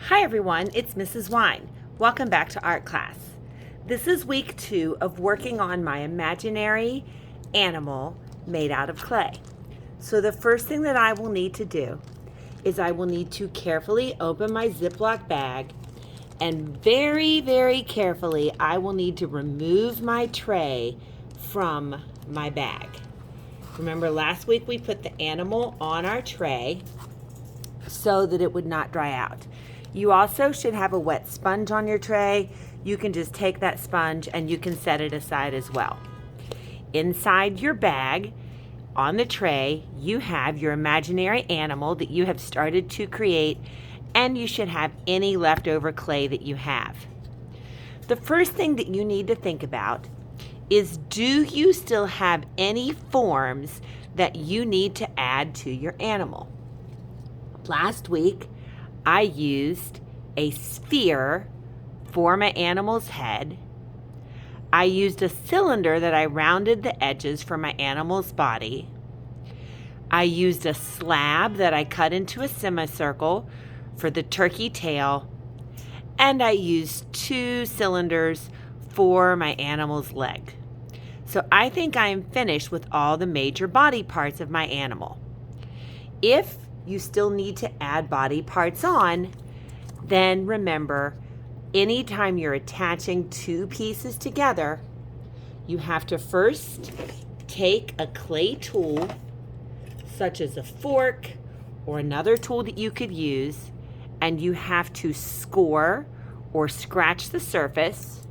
Hi everyone, it's Mrs. Wine. Welcome back to art class. This is week 2 of working on my imaginary animal made out of clay. So the first thing that I will need to do is I will need to carefully open my Ziploc bag, and very carefully I will need to remove my tray from my bag. Remember last week we put the animal on our tray so that it would not dry out. You also should have a wet sponge on your tray. You can just take that sponge and you can set it aside as well. Inside your bag, on the tray, you have your imaginary animal that you have started to create, and you should have any leftover clay that you have. The first thing that you need to think about is, do you still have any forms that you need to add to your animal? Last week, I used a sphere for my animal's head. I used a cylinder that I rounded the edges for my animal's body. I used a slab that I cut into a semicircle for the turkey tail. And I used 2 cylinders for my animal's leg. So I think I am finished with all the major body parts of my animal. If you still need to add body parts on, then remember, anytime you're attaching 2 pieces together, you have to first take a clay tool, such as a fork or another tool that you could use, and you have to score or scratch the surface.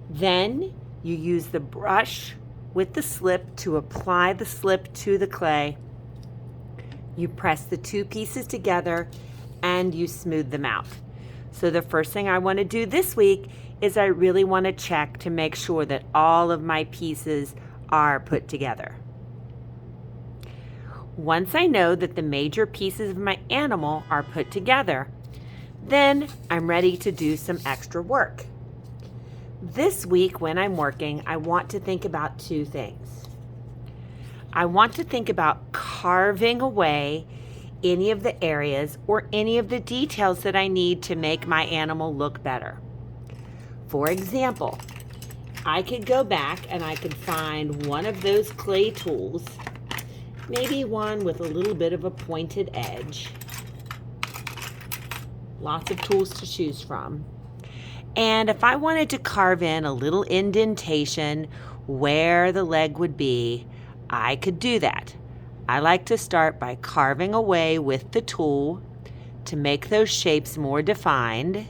Then you use the brush with the slip to apply the slip to the clay. You press the 2 pieces together and you smooth them out. So the first thing I want to do this week is I really want to check to make sure that all of my pieces are put together. Once I know that the major pieces of my animal are put together, then I'm ready to do some extra work. This week when I'm working, I want to think about 2 things. I want to think about carving away any of the areas or any of the details that I need to make my animal look better. For example, I could go back and I could find one of those clay tools, maybe one with a little bit of a pointed edge. Lots of tools to choose from. And if I wanted to carve in a little indentation where the leg would be, I could do that. I like to start by carving away with the tool to make those shapes more defined.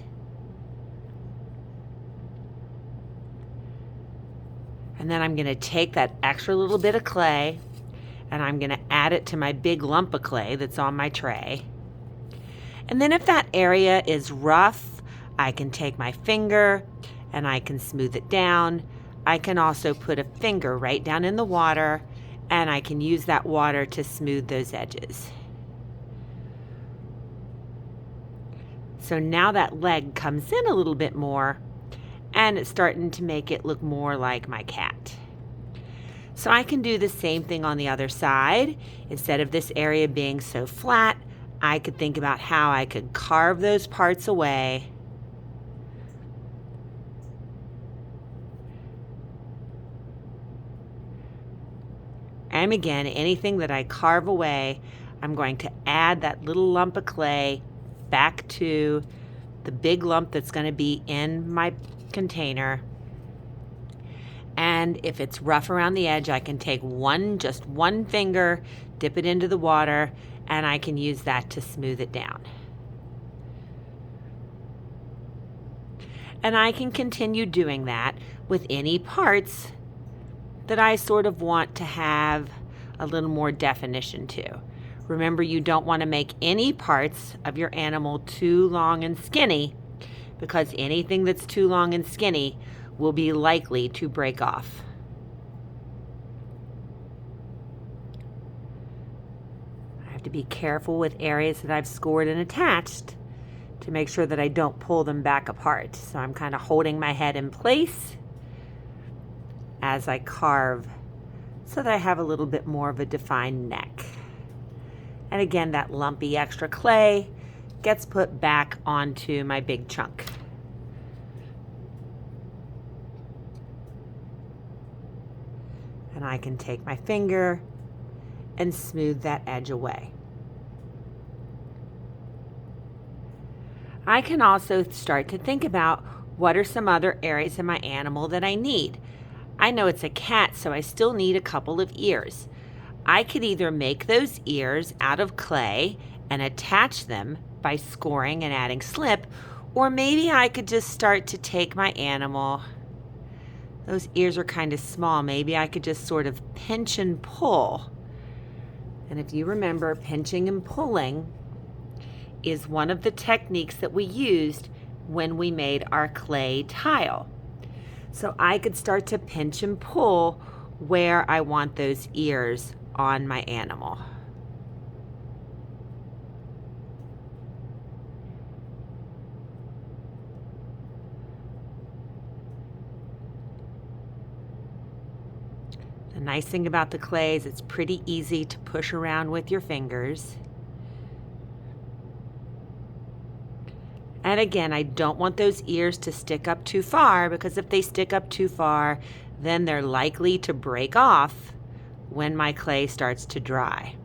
And then I'm going to take that extra little bit of clay and I'm going to add it to my big lump of clay that's on my tray. And then if that area is rough, I can take my finger and I can smooth it down. I can also put a finger right down in the water and I can use that water to smooth those edges. So now that leg comes in a little bit more and it's starting to make it look more like my cat. So I can do the same thing on the other side. Instead of this area being so flat, I could think about how I could carve those parts away. And again, anything that I carve away, I'm going to add that little lump of clay back to the big lump that's going to be in my container. And if it's rough around the edge, I can take just one finger, dip it into the water, and I can use that to smooth it down. And I can continue doing that with any parts that I sort of want to have a little more definition to. Remember, you don't want to make any parts of your animal too long and skinny, because anything that's too long and skinny will be likely to break off. I have to be careful with areas that I've scored and attached to make sure that I don't pull them back apart. So I'm kind of holding my head in place as I carve so that I have a little bit more of a defined neck. And again, that lumpy extra clay gets put back onto my big chunk. And I can take my finger and smooth that edge away. I can also start to think about what are some other areas of my animal that I need. I know it's a cat, so I still need a couple of ears. I could either make those ears out of clay and attach them by scoring and adding slip, or maybe I could just start to take my animal. Those ears are kind of small. Maybe I could just sort of pinch and pull. And if you remember, pinching and pulling is one of the techniques that we used when we made our clay tile. So I could start to pinch and pull where I want those ears on my animal. The nice thing about the clay is it's pretty easy to push around with your fingers. And again, I don't want those ears to stick up too far, because if they stick up too far, then they're likely to break off when my clay starts to dry.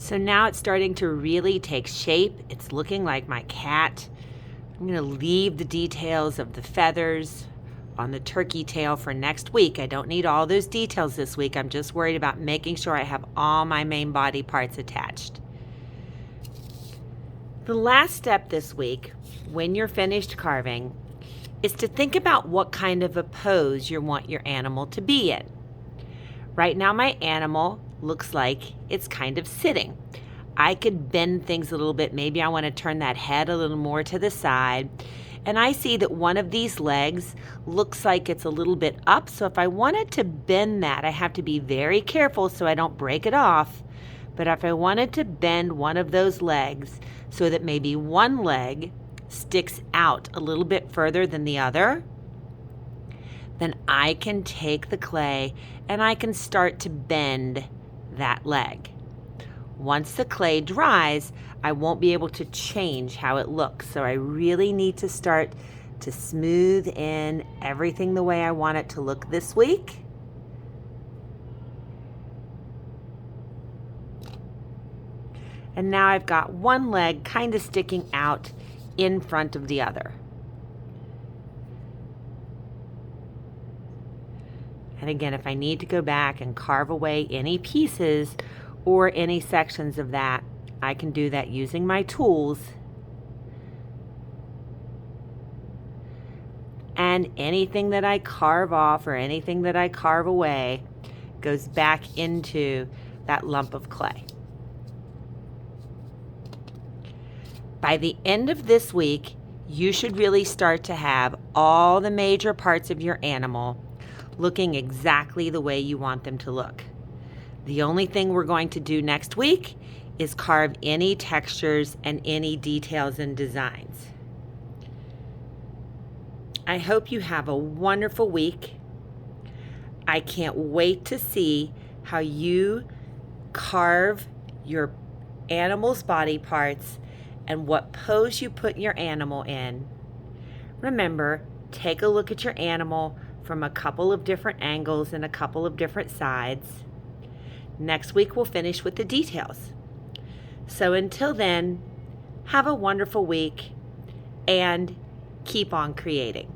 So now it's starting to really take shape. It's looking like my cat. I'm going to leave the details of the feathers on the turkey tail for next week. I don't need all those details this week. I'm just worried about making sure I have all my main body parts attached. The last step this week, when you're finished carving, is to think about what kind of a pose you want your animal to be in. Right now my animal looks like it's kind of sitting. I could bend things a little bit. Maybe I want to turn that head a little more to the side. And I see that one of these legs looks like it's a little bit up. So if I wanted to bend that, I have to be very careful so I don't break it off. But if I wanted to bend one of those legs so that maybe one leg sticks out a little bit further than the other, then I can take the clay and I can start to bend that leg. Once the clay dries, I won't be able to change how it looks. So I really need to start to smooth in everything the way I want it to look this week. And now I've got one leg kind of sticking out in front of the other. And again, if I need to go back and carve away any pieces or any sections of that, I can do that using my tools. And anything that I carve off or anything that I carve away goes back into that lump of clay. By the end of this week, you should really start to have all the major parts of your animal looking exactly the way you want them to look. The only thing we're going to do next week is carve any textures and any details and designs. I hope you have a wonderful week. I can't wait to see how you carve your animal's body parts and what pose you put your animal in. Remember, take a look at your animal from a couple of different angles and a couple of different sides. Next week we'll finish with the details. So until then, have a wonderful week and keep on creating.